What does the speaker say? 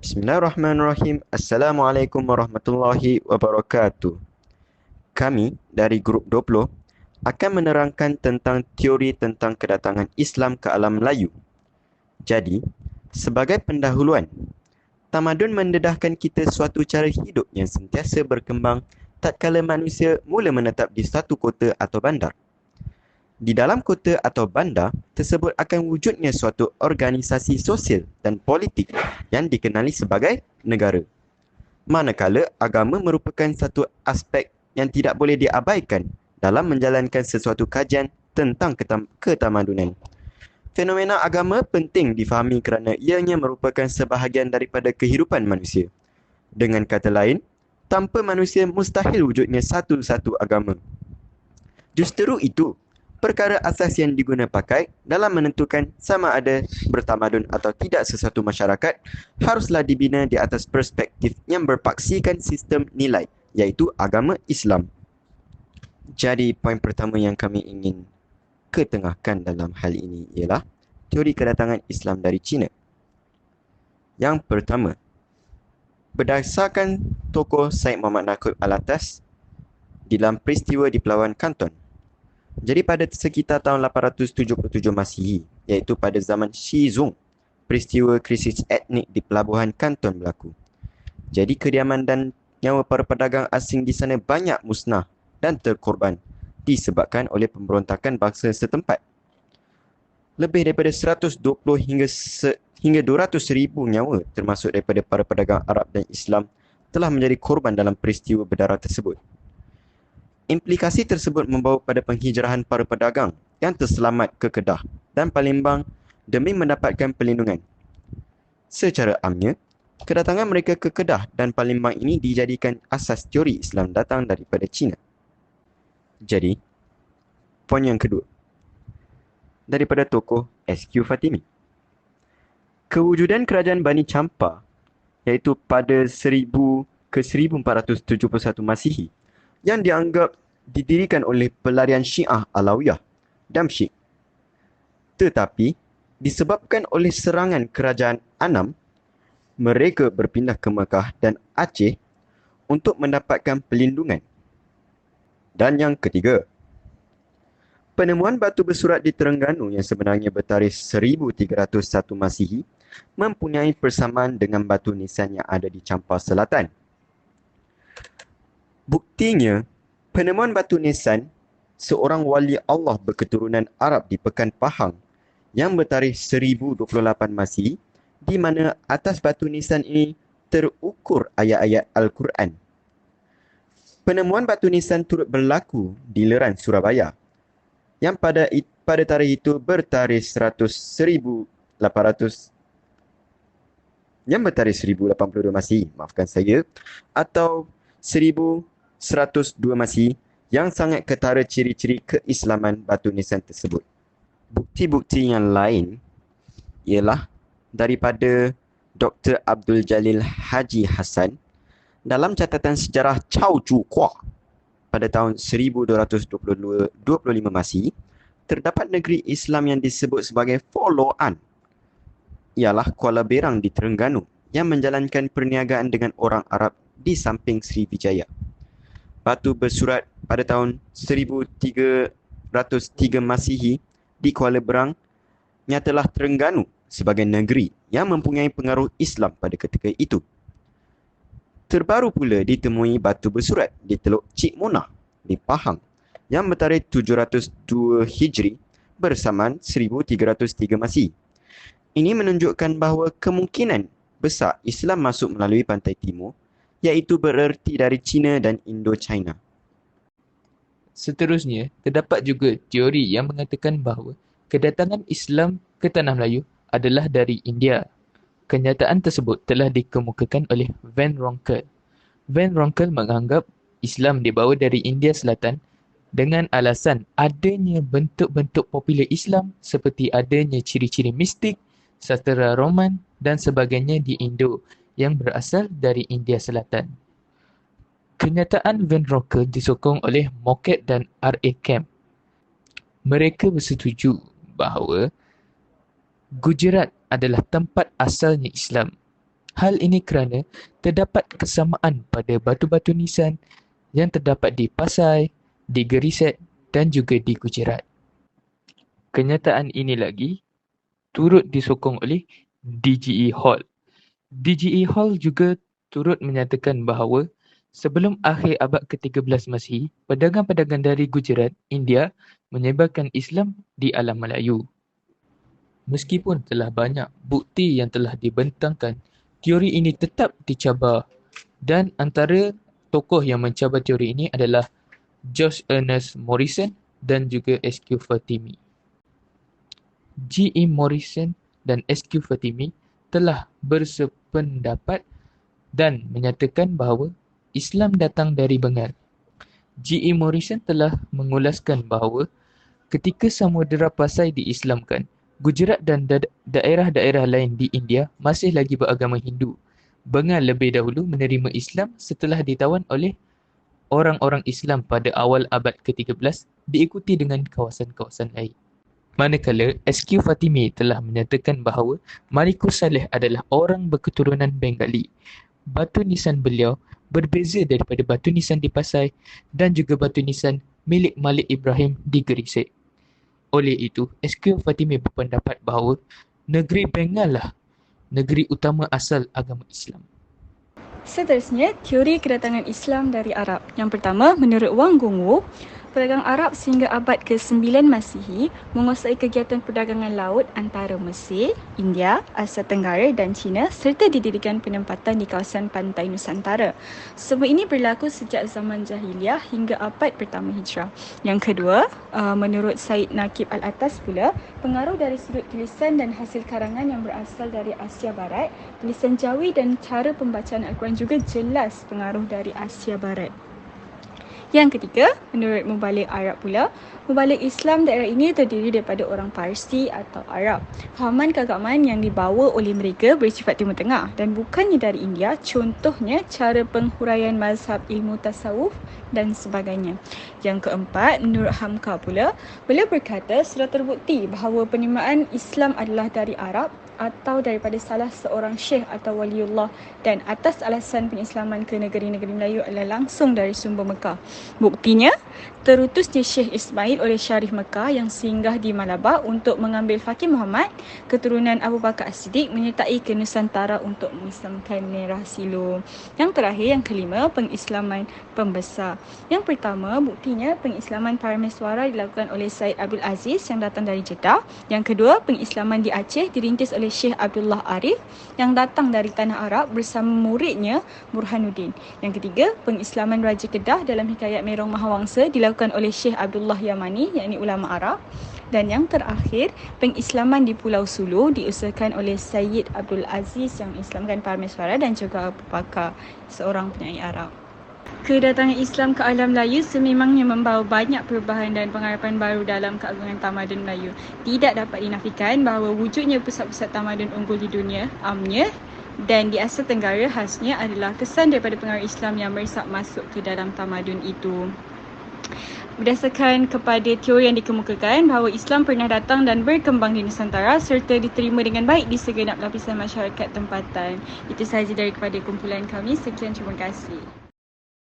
Bismillahirrahmanirrahim. Assalamualaikum warahmatullahi wabarakatuh. Kami dari Grup 20 akan menerangkan tentang teori tentang kedatangan Islam ke alam Melayu. Jadi, sebagai pendahuluan, tamadun mendedahkan kita suatu cara hidup yang sentiasa berkembang tatkala manusia mula menetap di satu kota atau bandar. Di dalam kota atau bandar tersebut akan wujudnya suatu organisasi sosial dan politik yang dikenali sebagai negara. Manakala agama merupakan satu aspek yang tidak boleh diabaikan dalam menjalankan sesuatu kajian tentang ketamadunan. Fenomena agama penting difahami kerana ianya merupakan sebahagian daripada kehidupan manusia. Dengan kata lain, tanpa manusia mustahil wujudnya satu-satu agama. Justeru itu, perkara asas yang diguna pakai dalam menentukan sama ada bertamadun atau tidak sesuatu masyarakat haruslah dibina di atas perspektif yang berpaksikan sistem nilai, iaitu agama Islam. Jadi, poin pertama yang kami ingin ketengahkan dalam hal ini ialah teori kedatangan Islam dari China. Yang pertama, berdasarkan tokoh Syed Muhammad Naqib Al-Atas dalam peristiwa di Pelabuhan Kanton. Jadi pada sekitar tahun 877 Masihi, iaitu pada zaman Shi Zong, peristiwa krisis etnik di Pelabuhan Kanton berlaku. Jadi kediaman dan nyawa para pedagang asing di sana banyak musnah dan terkorban disebabkan oleh pemberontakan bangsa setempat. Lebih daripada 120 hingga 200 ribu nyawa termasuk daripada para pedagang Arab dan Islam telah menjadi korban dalam peristiwa berdarah tersebut. Implikasi tersebut membawa pada penghijrahan para pedagang yang terselamat ke Kedah dan Palembang demi mendapatkan perlindungan. Secara amnya, kedatangan mereka ke Kedah dan Palembang ini dijadikan asas teori Islam datang daripada China. Jadi, poin yang kedua, daripada tokoh S.Q. Fatimi. Kewujudan kerajaan Bani Champa, iaitu pada 1000 ke 1471 Masihi, yang dianggap didirikan oleh pelarian Syiah Alawiyah, Damsyik. Tetapi, disebabkan oleh serangan kerajaan Anam, mereka berpindah ke Mekah dan Aceh untuk mendapatkan perlindungan. Dan yang ketiga, penemuan batu bersurat di Terengganu yang sebenarnya bertarikh 1301 Masihi mempunyai persamaan dengan batu nisan yang ada di Champa Selatan. Buktinya, penemuan batu nisan seorang wali Allah berketurunan Arab di Pekan Pahang yang bertarikh 1028 Masihi, di mana atas batu nisan ini terukur ayat-ayat Al-Quran. Penemuan batu nisan turut berlaku di Leran, Surabaya, yang pada tarikh itu bertarikh 1082 Masihi, maafkan saya, atau 1102 Masihi, yang sangat ketara ciri-ciri keislaman batu nisan tersebut. Bukti-bukti yang lain ialah daripada Dr. Abdul Jalil Haji Hassan dalam catatan sejarah Chow Chu Kwa pada tahun 1225 Masihi, terdapat negeri Islam yang disebut sebagai Follow-an, ialah Kuala Berang di Terengganu, yang menjalankan perniagaan dengan orang Arab di samping Sriwijaya. Batu bersurat pada tahun 1303 Masihi di Kuala Berang nyatalah Terengganu sebagai negeri yang mempunyai pengaruh Islam pada ketika itu. Terbaru pula ditemui batu bersurat di Teluk Cik Munah di Pahang yang bertarikh 702 Hijri bersamaan 1303 Masihi. Ini menunjukkan bahawa kemungkinan besar Islam masuk melalui pantai timur, iaitu bererti dari China dan Indo-China. Seterusnya, terdapat juga teori yang mengatakan bahawa kedatangan Islam ke Tanah Melayu adalah dari India. Kenyataan tersebut telah dikemukakan oleh Van Ronkel. Van Ronkel menganggap Islam dibawa dari India Selatan dengan alasan adanya bentuk-bentuk popular Islam seperti adanya ciri-ciri mistik, sastera Roman dan sebagainya di Indo yang berasal dari India Selatan. Kenyataan Van Ronkel disokong oleh Moket dan R.A. Kemp. Mereka bersetuju bahawa Gujarat adalah tempat asalnya Islam. Hal ini kerana terdapat kesamaan pada batu-batu nisan yang terdapat di Pasai, di Geriset dan juga di Gujarat. Kenyataan ini lagi turut disokong oleh DGE Hall. DGE Hall juga turut menyatakan bahawa sebelum akhir abad ke-13 Masihi, pedagang-pedagang dari Gujarat, India menyebarkan Islam di alam Melayu. Meskipun telah banyak bukti yang telah dibentangkan, teori ini tetap dicabar dan antara tokoh yang mencabar teori ini adalah George Ernest Morrison dan juga S.Q. Fatimi. G.E. Morrison dan S.Q. Fatimi telah bersependapat dan menyatakan bahawa Islam datang dari Bengal. G.E. Morrison telah mengulaskan bahawa ketika Samudera Pasai diislamkan, Gujarat dan daerah-daerah lain di India masih lagi beragama Hindu. Bengal lebih dahulu menerima Islam setelah ditawan oleh orang-orang Islam pada awal abad ke-13 diikuti dengan kawasan-kawasan lain. Manakala S.Q. Fatimi telah menyatakan bahawa Malikus Saleh adalah orang berketurunan Bengali. Batu nisan beliau berbeza daripada batu nisan di Pasai dan juga batu nisan milik Malik Ibrahim di Geriset. Oleh itu, S.Q. Fatimi berpendapat bahawa negeri Bengal lah negeri utama asal agama Islam. Seterusnya, teori kedatangan Islam dari Arab. Yang pertama, menurut Wang Gungwu, pedagang Arab sehingga abad ke-9 Masihi menguasai kegiatan perdagangan laut antara Mesir, India, Asia Tenggara dan China serta didirikan penempatan di kawasan pantai Nusantara. Semua ini berlaku sejak zaman Jahiliyah hingga abad pertama Hijrah. Yang kedua, menurut Said Naqib Al-Atas pula, pengaruh dari sudut tulisan dan hasil karangan yang berasal dari Asia Barat, tulisan Jawi dan cara pembacaan Al-Quran juga jelas pengaruh dari Asia Barat. Yang ketiga, menurut Mubalik Arab pula, Mubalik Islam daerah ini terdiri daripada orang Parsi atau Arab. Fahaman keagamaan yang dibawa oleh mereka bersifat Timur Tengah dan bukannya dari India, contohnya cara penghuraian mazhab ilmu tasawuf dan sebagainya. Yang keempat, menurut Hamka pula, beliau berkata sudah terbukti bahawa penerimaan Islam adalah dari Arab atau daripada salah seorang syekh atau waliullah dan atas alasan pengislaman ke negeri-negeri Melayu adalah langsung dari sumber Mekah. Buktinya, terutusnya Syekh Ismail oleh Syarif Mekah yang singgah di Malabar untuk mengambil Fakih Muhammad, keturunan Abu Bakar As-Siddiq menyertai ke Nusantara untuk mengislamkan Merah Silo. Yang terakhir, yang kelima, pengislaman pembesar. Yang pertama, buktinya pengislaman Parameswara dilakukan oleh Said Abdul Aziz yang datang dari Jeddah. Yang kedua, pengislaman di Aceh dirintis oleh Syekh Abdullah Arif yang datang dari tanah Arab bersama muridnya Burhanuddin. Yang ketiga, pengislaman Raja Kedah dalam hikayat Merong Mahawangsa dilakukan oleh Syekh Abdullah Yamani, yakni ulama Arab. Dan yang terakhir, pengislaman di Pulau Sulu diusahakan oleh Sayyid Abdul Aziz yang Islamkan Parameswara dan juga Abu Bakar, seorang penyair Arab. Kedatangan Islam ke alam Melayu sememangnya membawa banyak perubahan dan pengharapan baru dalam keagungan tamadun Melayu. Tidak dapat dinafikan bahawa wujudnya pusat-pusat tamadun unggul di dunia, amnya dan di Asia Tenggara khasnya adalah kesan daripada pengaruh Islam yang meresap masuk ke dalam tamadun itu. Berdasarkan kepada teori yang dikemukakan bahawa Islam pernah datang dan berkembang di Nusantara serta diterima dengan baik di segenap lapisan masyarakat tempatan. Itu sahaja daripada kumpulan kami. Sekian, terima kasih.